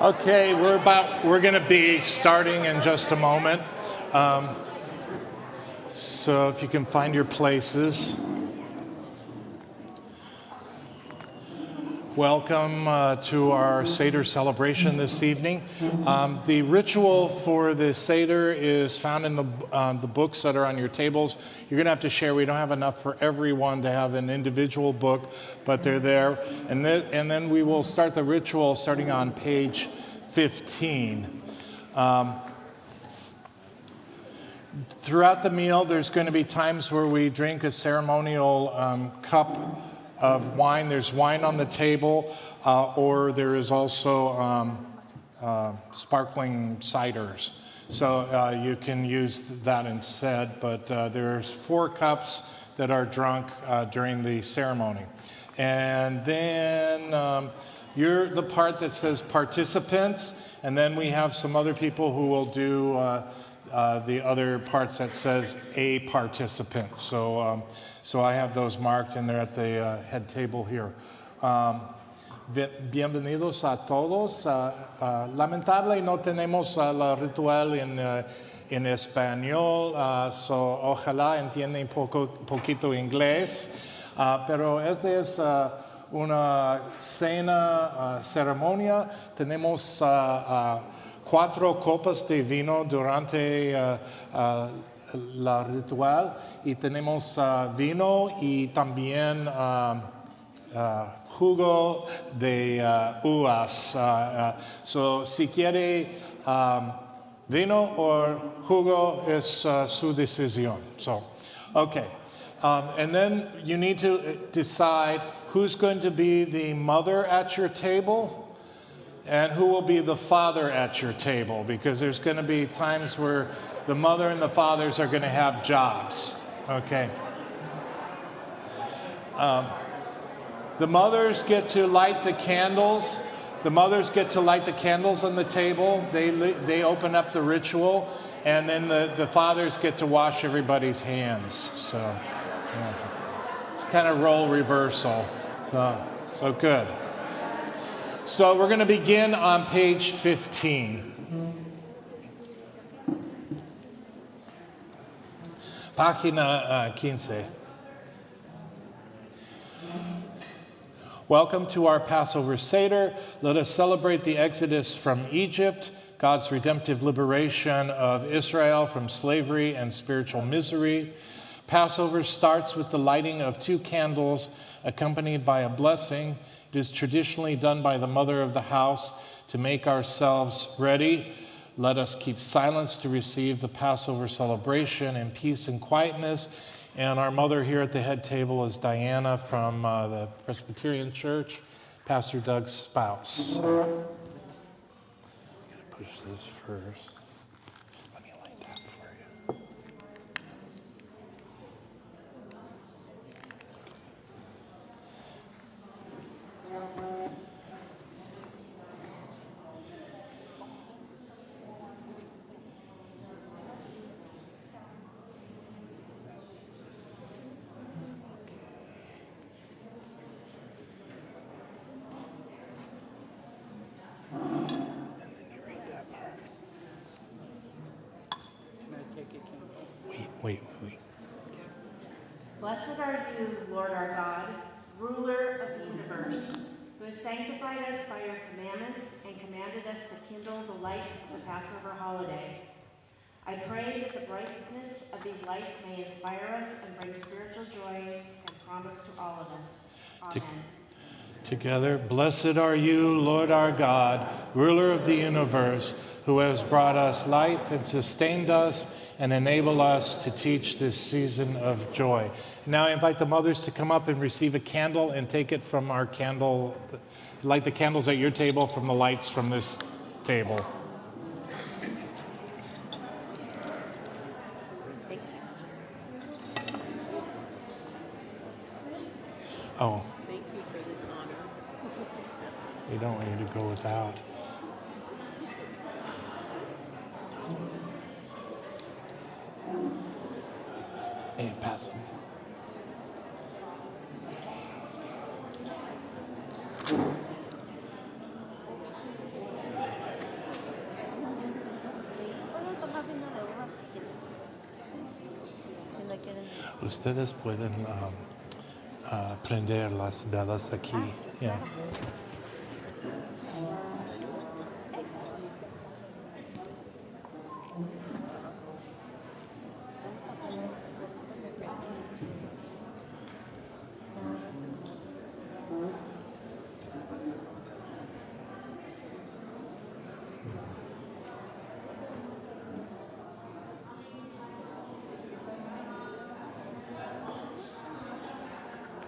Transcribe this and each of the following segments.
Okay, we're going to be starting in just a moment. So if you can find your places. Welcome to our Seder celebration this evening. The ritual for the Seder is found in the books that are on your tables. You're going to have to share. We don't have enough for everyone to have an individual book, but they're there. And then we will start the ritual starting on page 15. Throughout the meal, there's going to be times where we drink a ceremonial cup of wine. There's wine on the table, or there is also sparkling ciders. So you can use that instead, but there's 4 cups that are drunk during the ceremony. And then you're the part that says participants, and then we have some other people who will do the other parts that says a participant. So I have those marked, and they're at the head table here. Bienvenidos a todos. Lamentable no tenemos el ritual en español, so ojalá entiendan poquito inglés. Pero esta es una cena, ceremonia. Tenemos 4 copas de vino durante la ritual, y tenemos vino y también jugo de uvas. So si quiere vino o jugo es su decisión. So, okay. And then you need to decide who's going to be the mother at your table and who will be the father at your table, because there's going to be times where the mother and the fathers are going to have jobs, okay? The mothers get to light the candles. The mothers get to light the candles on the table. They open up the ritual, and then the fathers get to wash everybody's hands. So yeah. It's kind of role reversal. So good. So we're going to begin on page 15. Página 15. Welcome to our Passover Seder. Let us celebrate the exodus from Egypt, God's redemptive liberation of Israel from slavery and spiritual misery. Passover starts with the lighting of 2 candles accompanied by a blessing. It is traditionally done by the mother of the house to make ourselves ready. Let us keep silence to receive the Passover celebration in peace and quietness. And our mother here at the head table is Diana from the Presbyterian Church, Pastor Doug's spouse. I'm going to push this first. Let me light that for you. Wait. Blessed are you, Lord our God, ruler of the universe, who has sanctified us by your commandments and commanded us to kindle the lights of the Passover holiday. I pray that the brightness of these lights may inspire us and bring spiritual joy and promise to all of us. Amen. Together, blessed are you, Lord our God, ruler of the universe, who has brought us life and sustained us and enable us to teach this season of joy. Now I invite the mothers to come up and receive a candle and take it from our candle, light the candles at your table from the lights from this table. Thank you. Oh, Thank you for this honor. we don't want you to go without. Hey, pass them. Puedo tomar vino de uva si no quieren. Ustedes pueden prender las velas aquí. Yeah.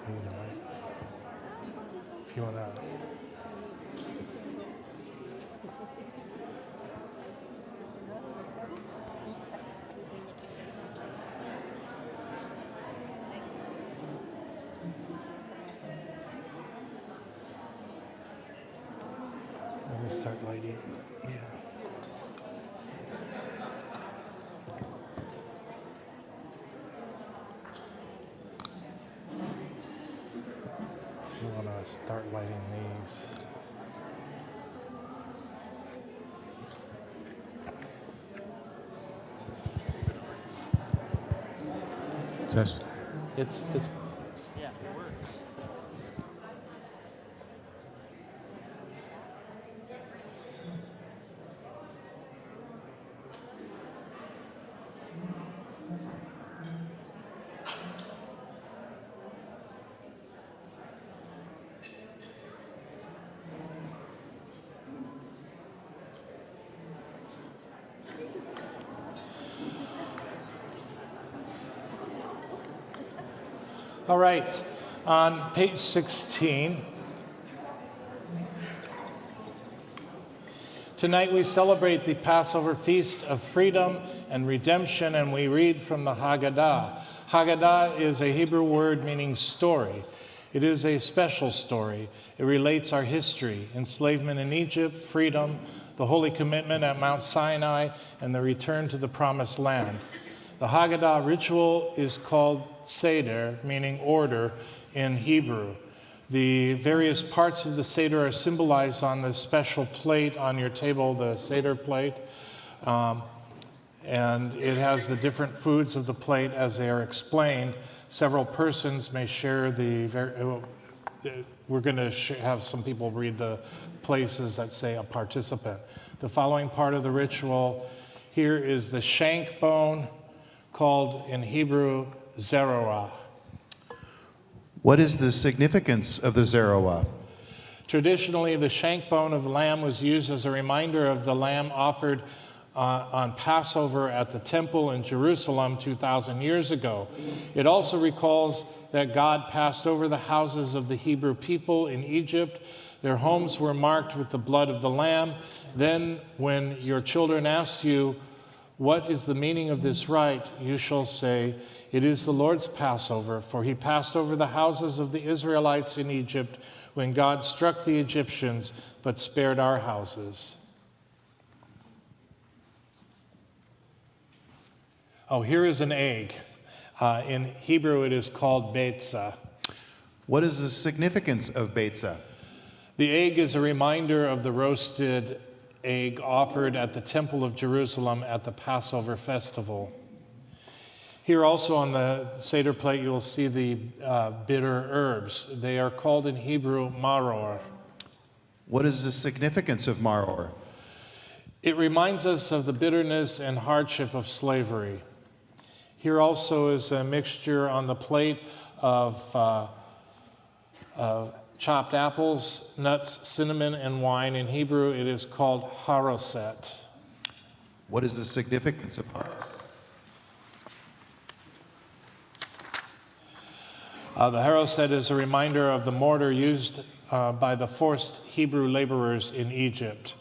You know, if you want to. Let me start lighting. Yeah. You want to start lighting these. Test. It's Yeah, it works. all right. On page 16, tonight we celebrate the Passover Feast of Freedom and Redemption, and we read from the Haggadah. Haggadah is a Hebrew word meaning story. It is a special story. It relates our history, enslavement in Egypt, freedom, the holy commitment at Mount Sinai, and the return to the Promised Land. The Haggadah ritual is called Seder, meaning order in Hebrew. The various parts of the Seder are symbolized on this special plate on your table, the Seder plate. And it has the different foods of the plate as they are explained. Several persons may share we're going to have some people read the places that say a participant. The following part of the ritual here is the shank bone, called in Hebrew zeroah. What is the significance of the zeroah? Traditionally, the shank bone of the lamb was used as a reminder of the lamb offered on Passover at the temple in Jerusalem 2,000 years ago. It also recalls that God passed over the houses of the Hebrew people in Egypt. Their homes were marked with the blood of the lamb. Then, when your children ask you, "What is the meaning of this rite?" you shall say, "It is the Lord's Passover, for he passed over the houses of the Israelites in Egypt when God struck the Egyptians, but spared our houses." Oh, here is an egg. In Hebrew, it is called beitza. What is the significance of beitza? The egg is a reminder of the roasted egg offered at the Temple of Jerusalem at the Passover festival. Here also on the Seder plate, you'll see the bitter herbs. They are called in Hebrew maror. What is the significance of maror? It reminds us of the bitterness and hardship of slavery. Here also is a mixture on the plate of chopped apples, nuts, cinnamon, and wine. In Hebrew, it is called haroset. What is the significance of haros? The haroset is a reminder of the mortar used by the forced Hebrew laborers in Egypt.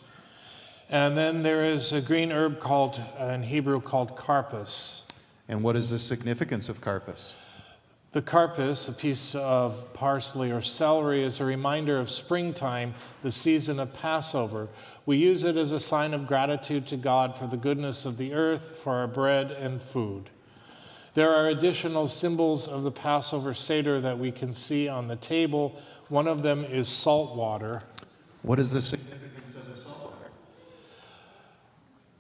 And then there is a green herb in Hebrew called karpas. And what is the significance of karpas? The carpus, a piece of parsley or celery, is a reminder of springtime, the season of Passover. We use it as a sign of gratitude to God for the goodness of the earth, for our bread and food. There are additional symbols of the Passover Seder that we can see on the table. One of them is salt water. What is the significance of the salt water?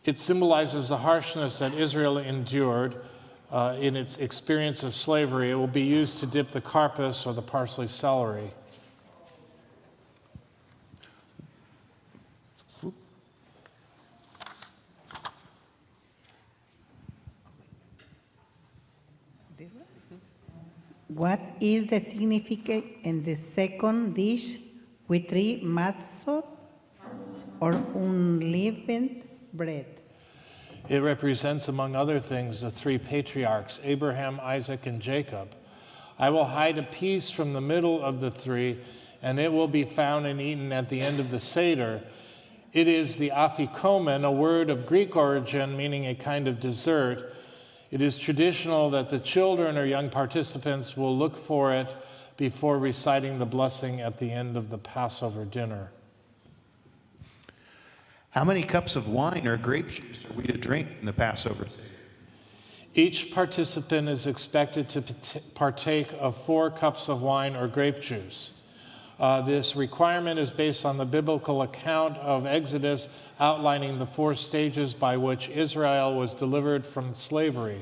It symbolizes the harshness that Israel endured in its experience of slavery. It will be used to dip the carpus or the parsley celery. What is the significance in the second dish with 3 matzot or unleavened bread? It represents, among other things, the 3 patriarchs, Abraham, Isaac, and Jacob. I will hide a piece from the middle of the 3, and it will be found and eaten at the end of the Seder. It is the afikomen, a word of Greek origin meaning a kind of dessert. It is traditional that the children or young participants will look for it before reciting the blessing at the end of the Passover dinner. How many cups of wine or grape juice are we to drink in the Passover Seder? Each participant is expected to partake of 4 cups of wine or grape juice. This requirement is based on the biblical account of Exodus outlining the 4 stages by which Israel was delivered from slavery.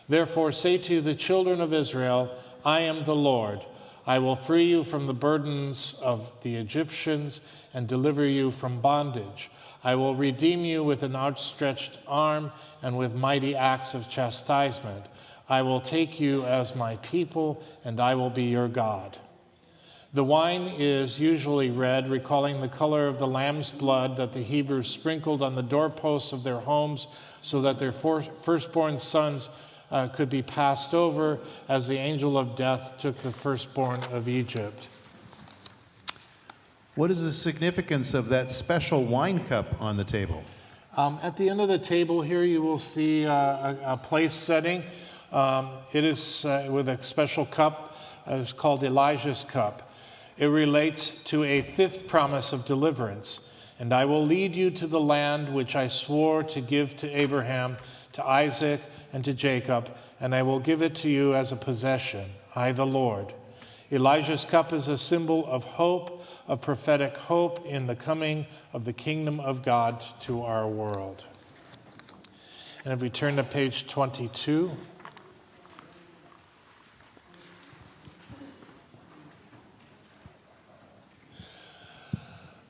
Therefore, say to the children of Israel, I am the Lord. I will free you from the burdens of the Egyptians and deliver you from bondage. I will redeem you with an outstretched arm and with mighty acts of chastisement. I will take you as my people, and I will be your God. The wine is usually red, recalling the color of the lamb's blood that the Hebrews sprinkled on the doorposts of their homes so that their firstborn sons could be passed over as the angel of death took the firstborn of Egypt. What is the significance of that special wine cup on the table? At the end of the table here, you will see a place setting. It is with a special cup. It's called Elijah's cup. It relates to a 5th promise of deliverance. And I will lead you to the land which I swore to give to Abraham, to Isaac, and to Jacob, and I will give it to you as a possession, I the Lord. Elijah's cup is a symbol of hope, of prophetic hope in the coming of the kingdom of God to our world. And if we turn to page 22,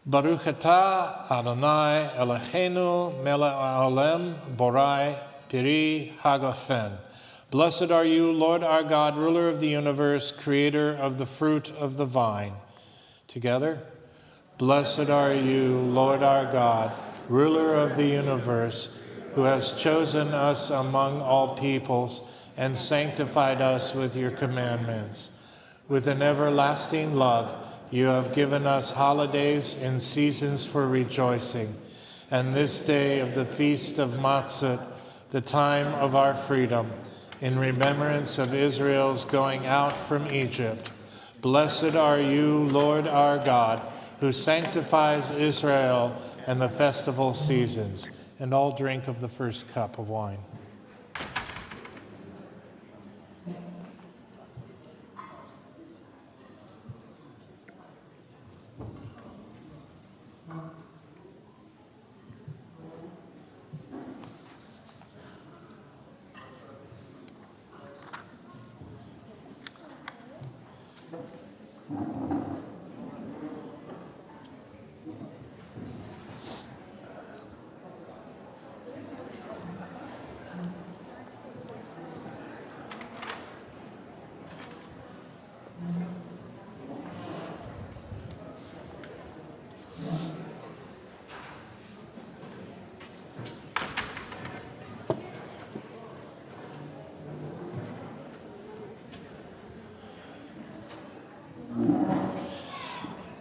Baruch atah Adonai Eloheinu melech haolam borai piri hagafen. Blessed are you, Lord our God, ruler of the universe, creator of the fruit of the vine. Together. Blessed are you, Lord our God, ruler of the universe, who has chosen us among all peoples and sanctified us with your commandments. With an everlasting love, you have given us holidays and seasons for rejoicing, and this day of the feast of Matzot, the time of our freedom, in remembrance of Israel's going out from Egypt. Blessed are you, Lord our God, who sanctifies Israel and the festival seasons. And all drink of the first cup of wine.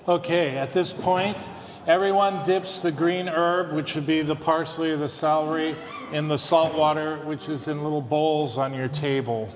Okay, at this point, everyone dips the green herb, which would be the parsley or the celery, in the salt water, which is in little bowls on your table.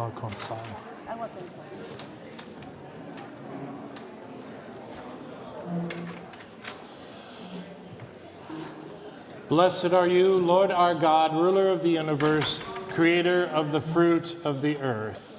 Agua con sal. Agua con sal. Blessed are you, Lord our God, ruler of the universe, creator of the fruit of the earth.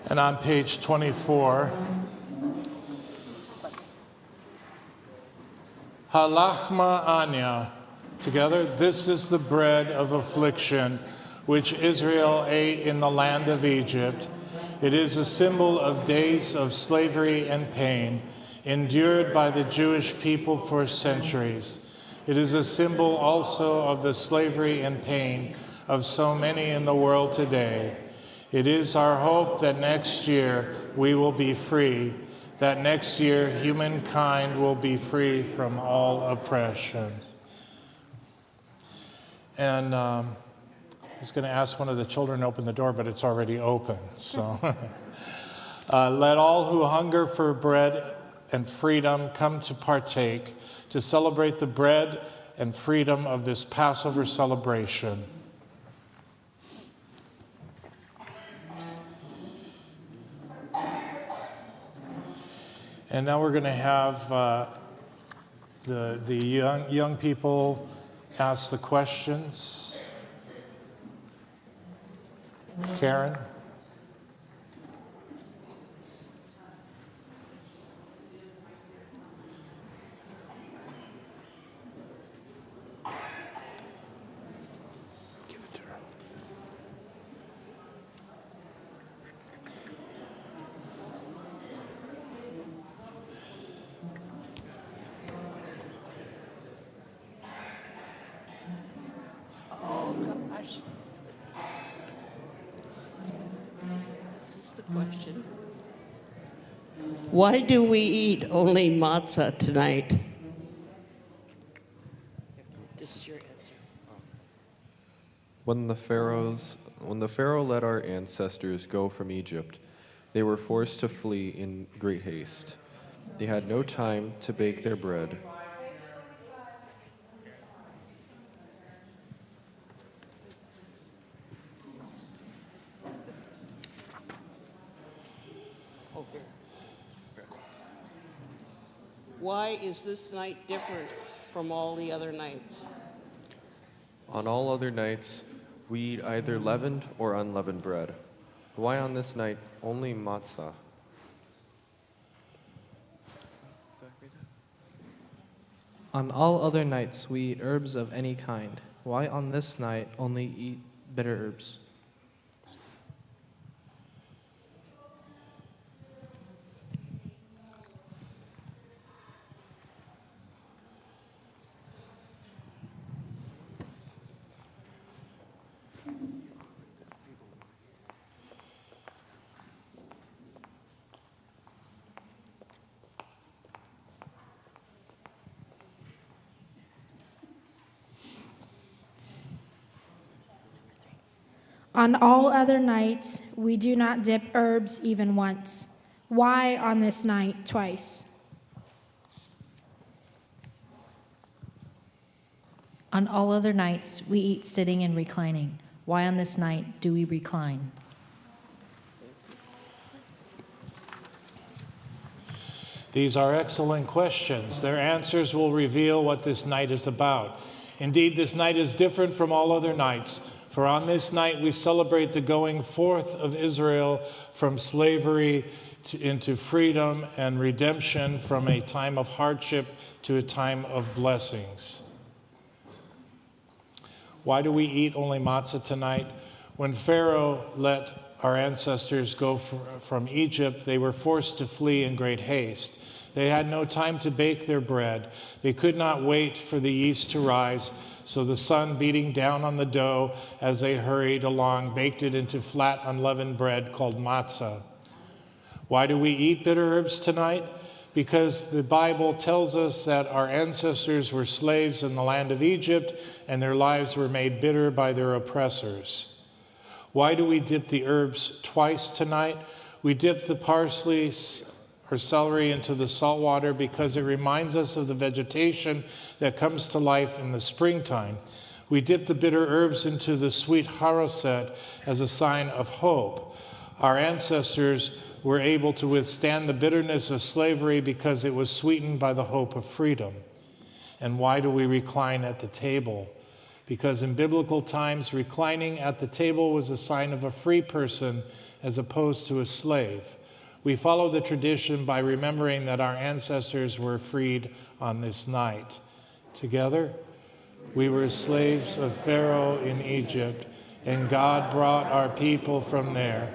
And on page 24, Halachma Anya, together, this is the bread of affliction which Israel ate in the land of Egypt. It is a symbol of days of slavery and pain, endured by the Jewish people for centuries. It is a symbol also of the slavery and pain of so many in the world today. It is our hope that next year we will be free, that next year humankind will be free from all oppression. And I was going to ask one of the children to open the door, but it's already open. So let all who hunger for bread and freedom come to partake, to celebrate the bread and freedom of this Passover celebration. And now we're going to have the young people ask the questions. Karen? Give it to her. Gosh. This is the question. Why do we eat only matzah tonight? This is your answer. When the Pharaoh let our ancestors go from Egypt, they were forced to flee in great haste. They had no time to bake their bread. Oh, here. Why is this night different from all the other nights? On all other nights, we eat either leavened or unleavened bread. Why on this night only matzah? On all other nights we eat herbs of any kind. Why on this night only eat bitter herbs? On all other nights, we do not dip herbs even once. Why on this night twice? On all other nights, we eat sitting and reclining. Why on this night do we recline? These are excellent questions. Their answers will reveal what this night is about. Indeed, this night is different from all other nights, for on this night we celebrate the going forth of Israel from slavery into freedom and redemption, from a time of hardship to a time of blessings. Why do we eat only matzah tonight? When Pharaoh let our ancestors go from Egypt, they were forced to flee in great haste. They had no time to bake their bread. They could not wait for the yeast to rise, so the sun beating down on the dough as they hurried along baked it into flat unleavened bread called matzah. Why do we eat bitter herbs tonight? Because the Bible tells us that our ancestors were slaves in the land of Egypt and their lives were made bitter by their oppressors. Why do we dip the herbs twice tonight? We dip the parsley or celery into the salt water because it reminds us of the vegetation that comes to life in the springtime. We dip the bitter herbs into the sweet haroset as a sign of hope. Our ancestors were able to withstand the bitterness of slavery because it was sweetened by the hope of freedom. And why do we recline at the table? Because in biblical times, reclining at the table was a sign of a free person as opposed to a slave. We follow the tradition by remembering that our ancestors were freed on this night. Together, we were slaves of Pharaoh in Egypt, and God brought our people from there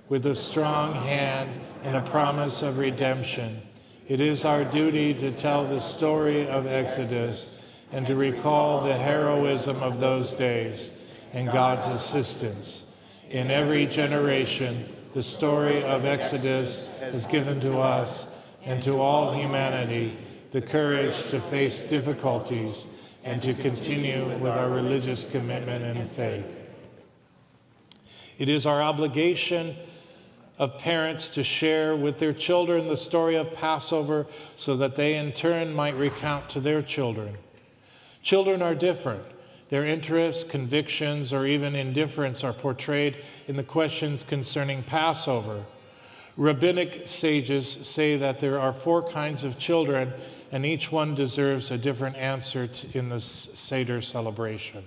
with a strong hand and a promise of redemption. It is our duty to tell the story of Exodus and to recall the heroism of those days and God's assistance. In every generation, the story of Exodus has given to us and to all humanity the courage to face difficulties and to continue with our religious commitment and faith. It is our obligation of parents to share with their children the story of Passover so that they in turn might recount to their children. Children are different. Their interests, convictions, or even indifference are portrayed in the questions concerning Passover. Rabbinic sages say that there are 4 kinds of children, and each one deserves a different answer in the Seder celebration.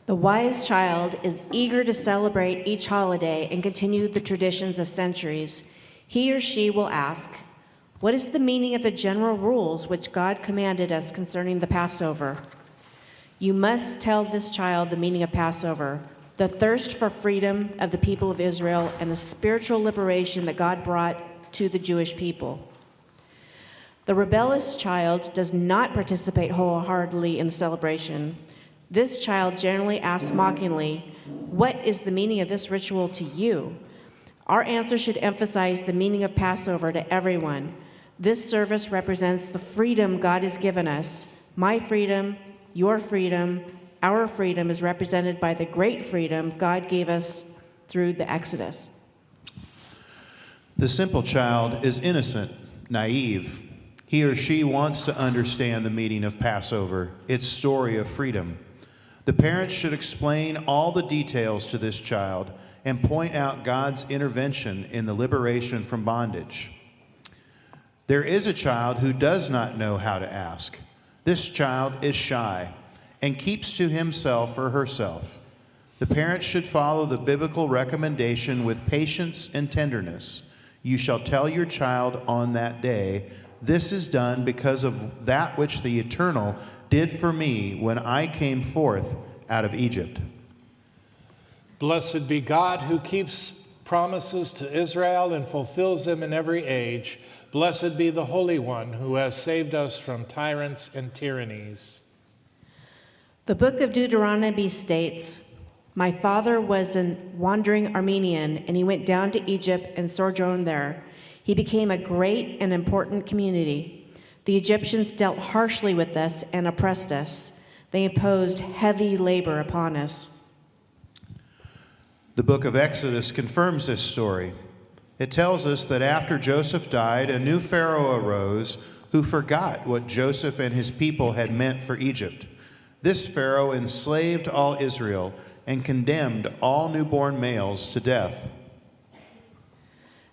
The wise child is eager to celebrate each holiday and continue the traditions of centuries. He or she will ask, what is the meaning of the general rules which God commanded us concerning the Passover? You must tell this child the meaning of Passover, the thirst for freedom of the people of Israel, and the spiritual liberation that God brought to the Jewish people. The rebellious child does not participate wholeheartedly in the celebration. This child generally asks mockingly, what is the meaning of this ritual to you? Our answer should emphasize the meaning of Passover to everyone. This service represents the freedom God has given us. My freedom, your freedom, our freedom is represented by the great freedom God gave us through the Exodus. The simple child is innocent, naive. He or she wants to understand the meaning of Passover, its story of freedom. The parents should explain all the details to this child and point out God's intervention in the liberation from bondage. There is a child who does not know how to ask. This child is shy and keeps to himself or herself. The parents should follow the biblical recommendation with patience and tenderness. You shall tell your child on that day, this is done because of that which the Eternal did for me when I came forth out of Egypt. Blessed be God who keeps promises to Israel and fulfills them in every age. Blessed be the Holy One who has saved us from tyrants and tyrannies. The book of Deuteronomy states, my father was a wandering Armenian, and he went down to Egypt and sojourned there. He became a great and important community. The Egyptians dealt harshly with us and oppressed us. They imposed heavy labor upon us. The book of Exodus confirms this story. It tells us that after Joseph died, a new Pharaoh arose who forgot what Joseph and his people had meant for Egypt. This Pharaoh enslaved all Israel and condemned all newborn males to death.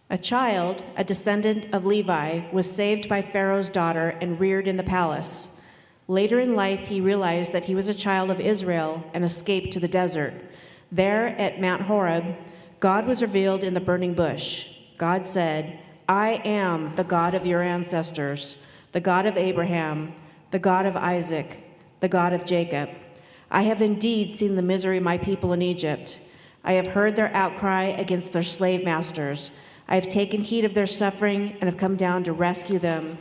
A child, a descendant of Levi, was saved by Pharaoh's daughter and reared in the palace. Later in life, he realized that he was a child of Israel and escaped to the desert. There at Mount Horeb, God was revealed in the burning bush. God said, I am the God of your ancestors, the God of Abraham, the God of Isaac, the God of Jacob. I have indeed seen the misery of my people in Egypt. I have heard their outcry against their slave masters. I have taken heed of their suffering and have come down to rescue them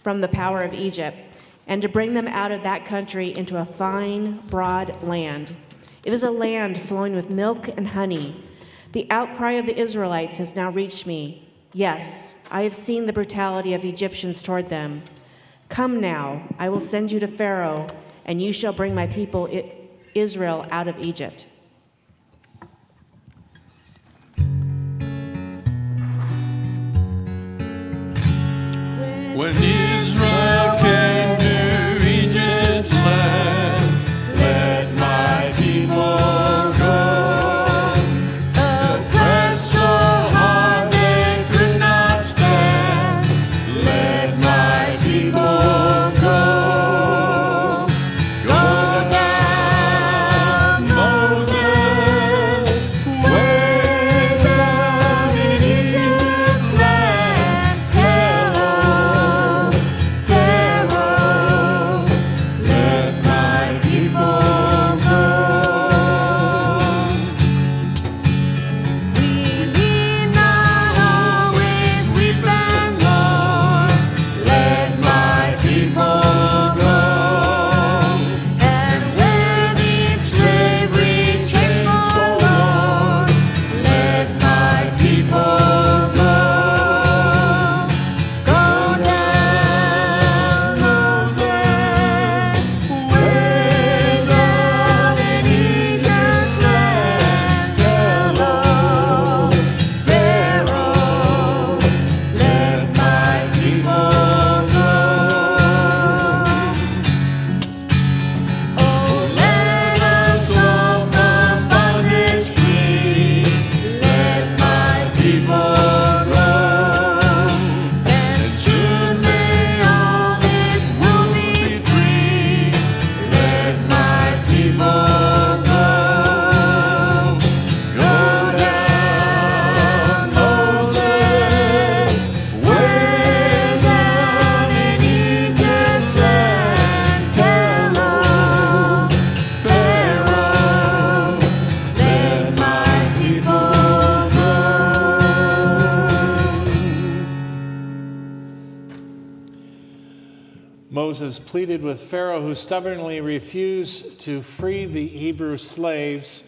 from the power of Egypt, and to bring them out of that country into a fine, broad land. It is a land flowing with milk and honey. The outcry of the Israelites has now reached me. Yes, I have seen the brutality of Egyptians toward them. Come now, I will send you to Pharaoh, and you shall bring my people Israel out of Egypt. When Israel came to Egypt's land, let my people go. Oppressed so hard they could not stand, let my people go. Go down, Moses, way down in Egypt's land. Tell Pharaoh, let my people go. We need not always weep and mourn. Let my people go. And where the slavery chains fall, Lord, let my people go. Go down, Moses, way down in Egypt's land. Tell Pharaoh, let my people go. Oh, let us all from bondage free. Let my people go. And soon may all this world be free. Let my people go. Go down, Moses, way down in Egypt's land. Tell Pharaoh, let my people go. Moses pleaded with Pharaoh, who stubbornly refused to free the Hebrew slaves.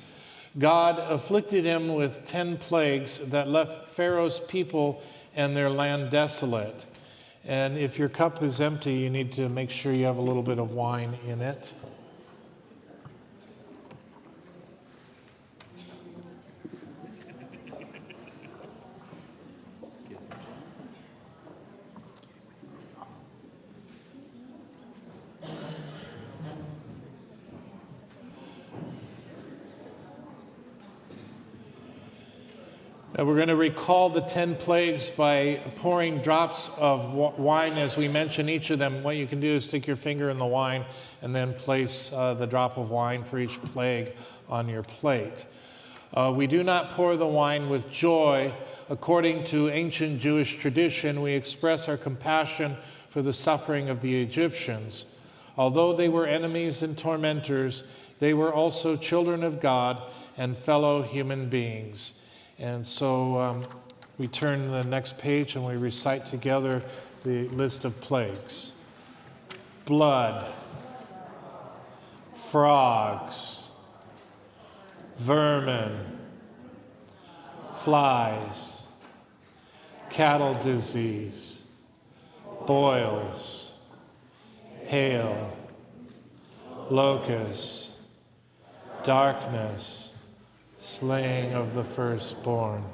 God afflicted him with 10 plagues that left Pharaoh's people and their land desolate. And if your cup is empty, you need to make sure you have a little bit of wine in it. Now we're going to recall the 10 plagues by pouring drops of wine as we mention each of them. What you can do is stick your finger in the wine and then place the drop of wine for each plague on your plate. We do not pour the wine with joy. According to ancient Jewish tradition, we express our compassion for the suffering of the Egyptians. Although they were enemies and tormentors, they were also children of God and fellow human beings. And so we turn to the next page and we recite together the list of plagues. Blood, frogs, vermin, flies, cattle disease, boils, hail, locusts, darkness, slaying of the firstborn.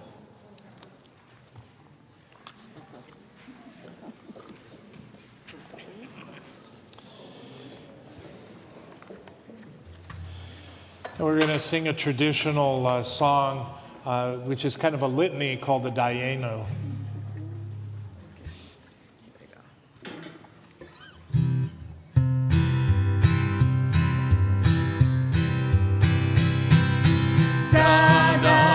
And we're going to sing a traditional song, which is kind of a litany called the Dayenu. Da da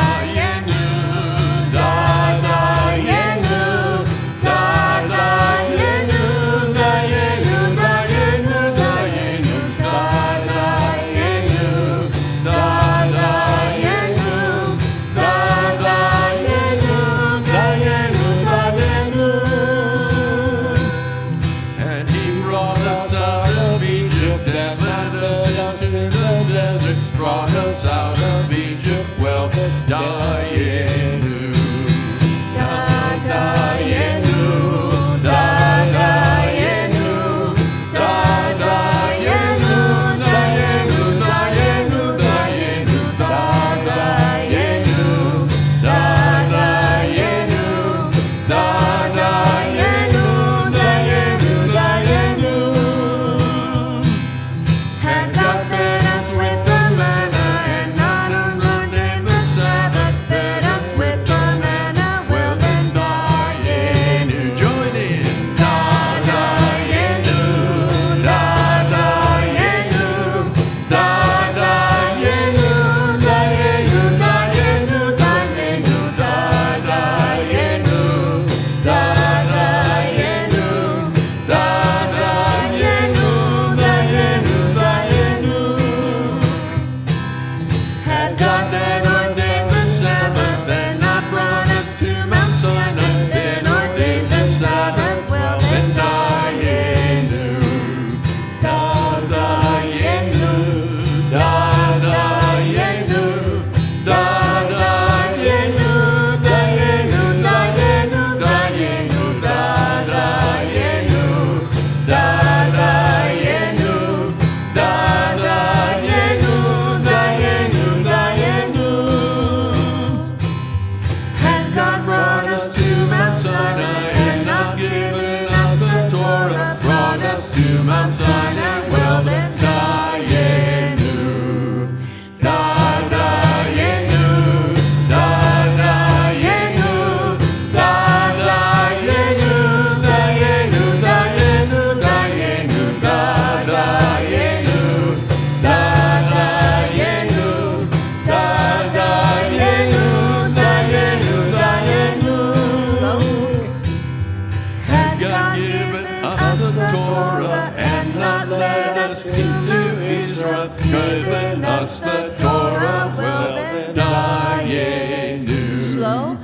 Ezra, given us the Torah, well then dayenu. Slow.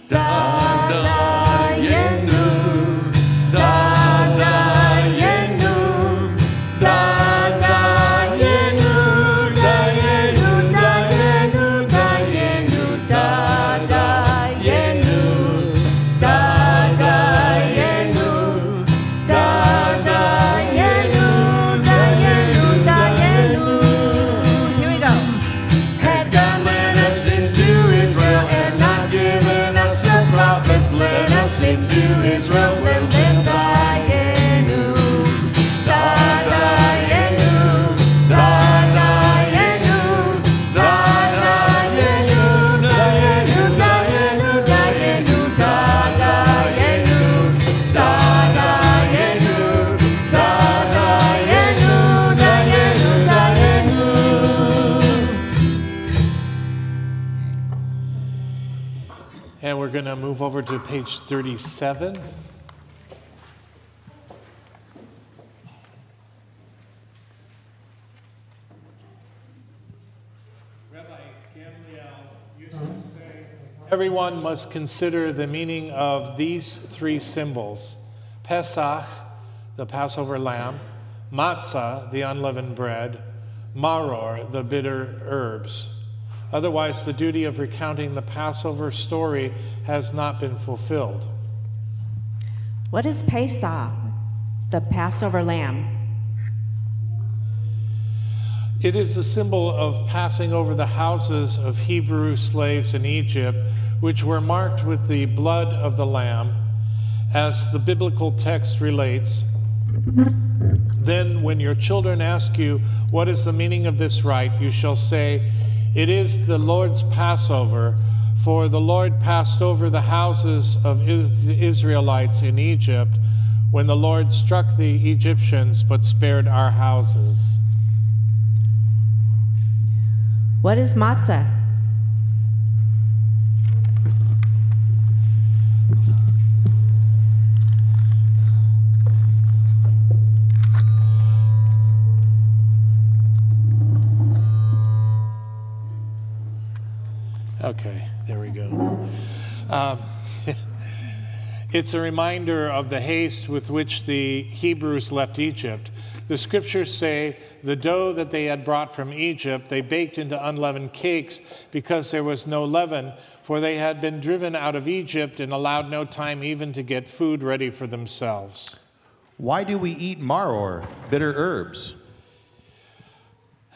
Dayenu, dayenu, dayenu, dayenu, dayenu, dayenu, dayenu, dayenu, dayenu, dayenu. Here we go. Had God led us into Israel and not given us the prophets, led us into Israel, well then dayenu, dayenu, dayenu, dayenu, dayenu, dayenu, dayenu, dayenu, dayenu, dayenu, dayenu, dayenu. And we're going to move over to page 37. Rabbi Gamliel used to say, everyone must consider the meaning of these three symbols: Pesach, the Passover lamb; matzah, the unleavened bread; maror, the bitter herbs. Otherwise, the duty of recounting the Passover story has not been fulfilled. What is Pesach, the Passover lamb? It is a symbol of passing over the houses of Hebrew slaves in Egypt, which were marked with the blood of the lamb. As the biblical text relates, then when your children ask you, what is the meaning of this rite, you shall say, it is the Lord's Passover, for the Lord passed over the houses of the Israelites in Egypt when the Lord struck the Egyptians but spared our houses. What is matzah? Okay, there we go. It's a reminder of the haste with which the Hebrews left Egypt. The scriptures say the dough that they had brought from Egypt they baked into unleavened cakes because there was no leaven, for they had been driven out of Egypt and allowed no time even to get food ready for themselves. Why do we eat maror, bitter herbs?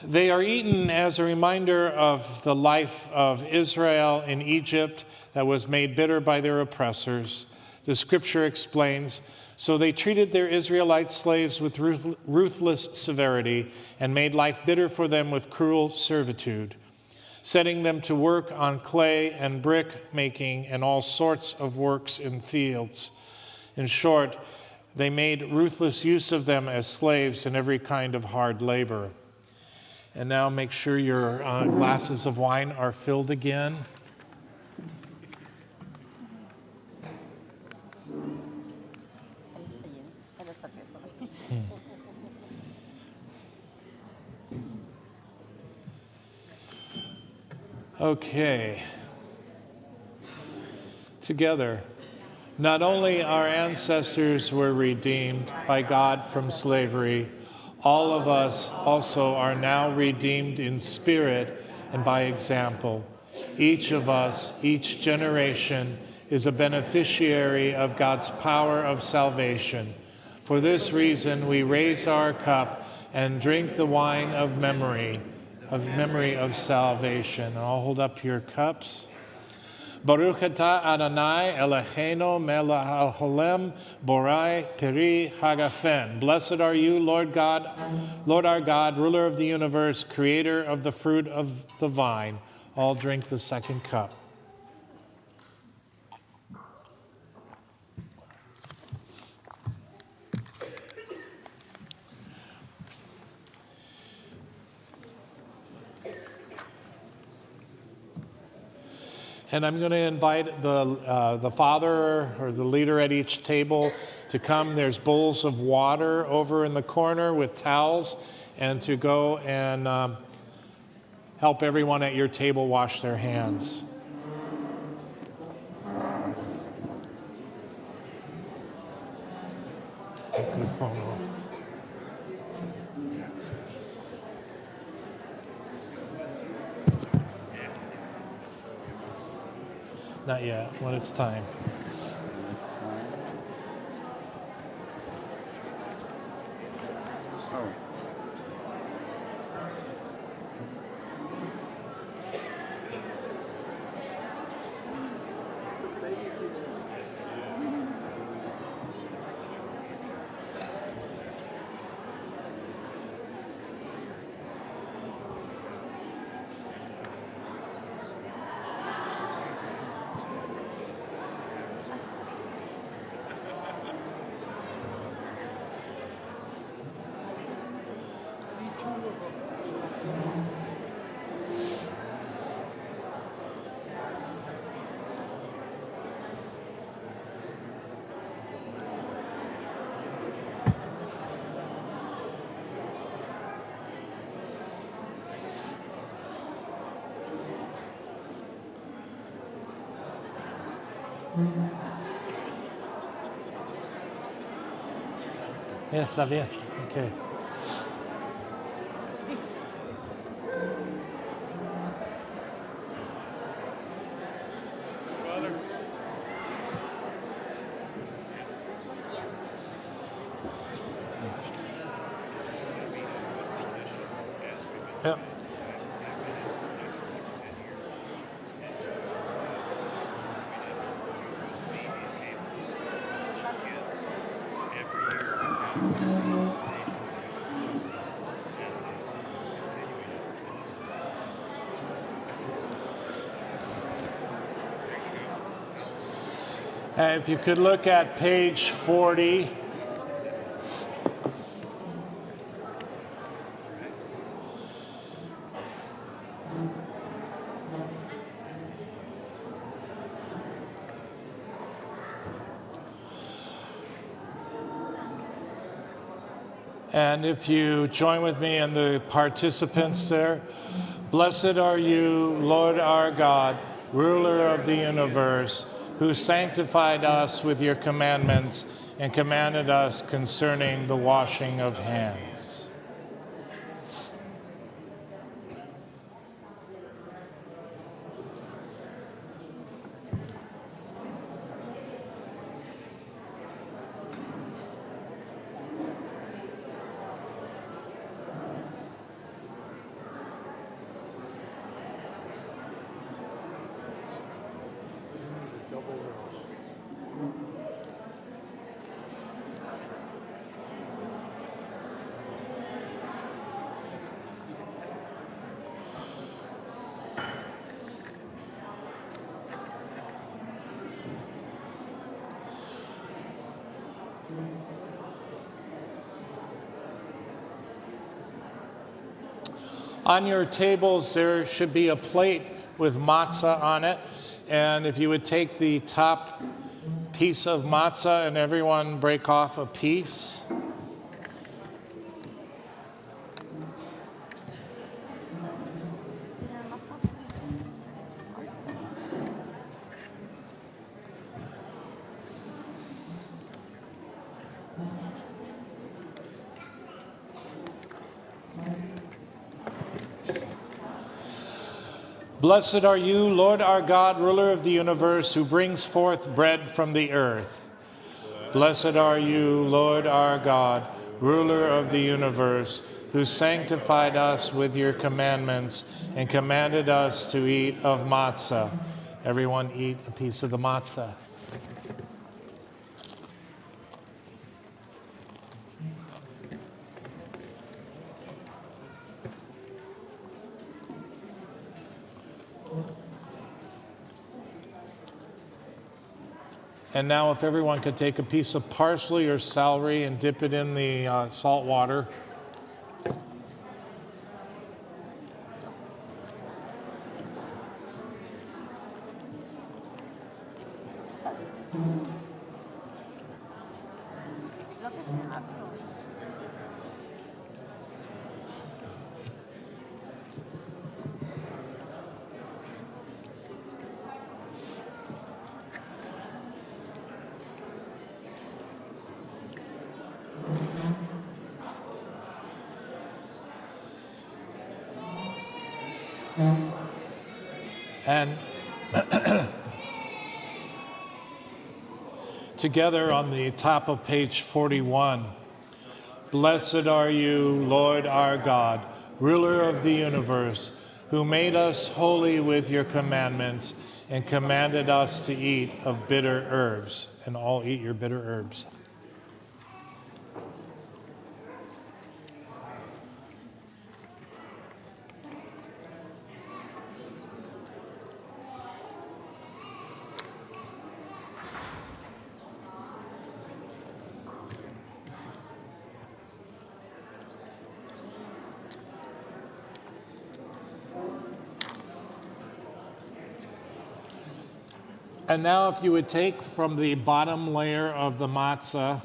They are eaten as a reminder of the life of Israel in Egypt that was made bitter by their oppressors. The scripture explains, so they treated their Israelite slaves with ruthless severity and made life bitter for them with cruel servitude, setting them to work on clay and brick making and all sorts of works in fields. In short, they made ruthless use of them as slaves in every kind of hard labor. And now make sure your glasses of wine are filled again. Okay. Together, not only our ancestors were redeemed by God from slavery, all of us also are now redeemed in spirit and by example. Each of us, each generation, is a beneficiary of God's power of salvation. For this reason, we raise our cup and drink the wine of memory of salvation. I'll hold up your cups. Baruch atah Adonai Eloheinu melech haolam borai peri hagafen. Blessed are you, Lord our God, ruler of the universe, creator of the fruit of the vine. All drink the second cup. And I'm going to invite the father or the leader at each table to come. There's bowls of water over in the corner with towels. and to go and help everyone at your table wash their hands. Good photo. Not yet, when it's time. Ya está bien. Okay. Yep. If you could look at page 40. And if you join with me and the participants there, blessed are you, Lord our God, ruler of the universe, who sanctified us with your commandments and commanded us concerning the washing of hands. On your tables, there should be a plate with matzah on it. And if you would take the top piece of matzah and everyone break off a piece. Blessed are you, Lord our God, ruler of the universe, who brings forth bread from the earth. Blessed are you, Lord our God, ruler of the universe, who sanctified us with your commandments and commanded us to eat of matzah. Everyone eat a piece of the matzah. And now if everyone could take a piece of parsley or celery and dip it in the salt water. And together on the top of page 41, blessed are you, Lord our God, ruler of the universe, who made us holy with your commandments and commanded us to eat of bitter herbs. And all eat your bitter herbs. And now if you would take from the bottom layer of the matzah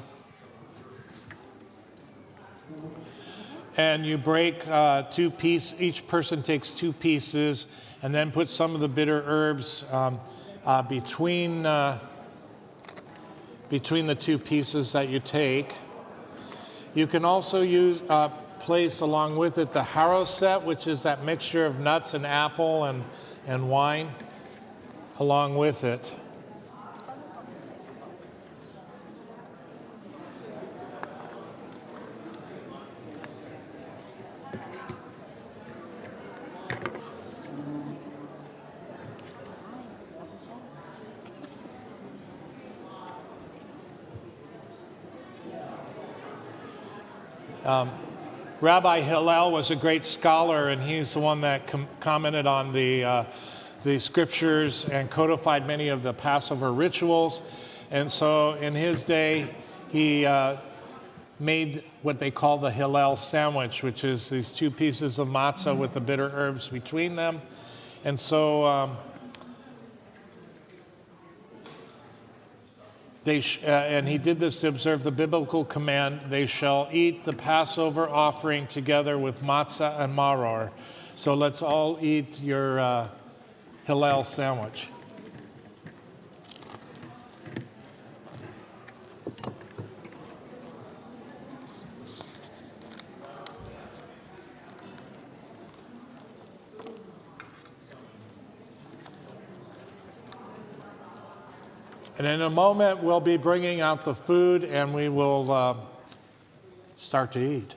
and you break two pieces, each person takes two pieces, and then put some of the bitter herbs between the two pieces that you take. You can also place along with it the haroset, which is that mixture of nuts and apple and wine along with it. Rabbi Hillel was a great scholar, and he's the one that commented on the scriptures and codified many of the Passover rituals. And so in his day, he made what they call the Hillel sandwich, which is these two pieces of matzah with the bitter herbs between them. And so and he did this to observe the biblical command, they shall eat the Passover offering together with matzah and maror. So let's all eat your Hillel sandwich. And in a moment, we'll be bringing out the food and we will start to eat.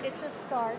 It's a start.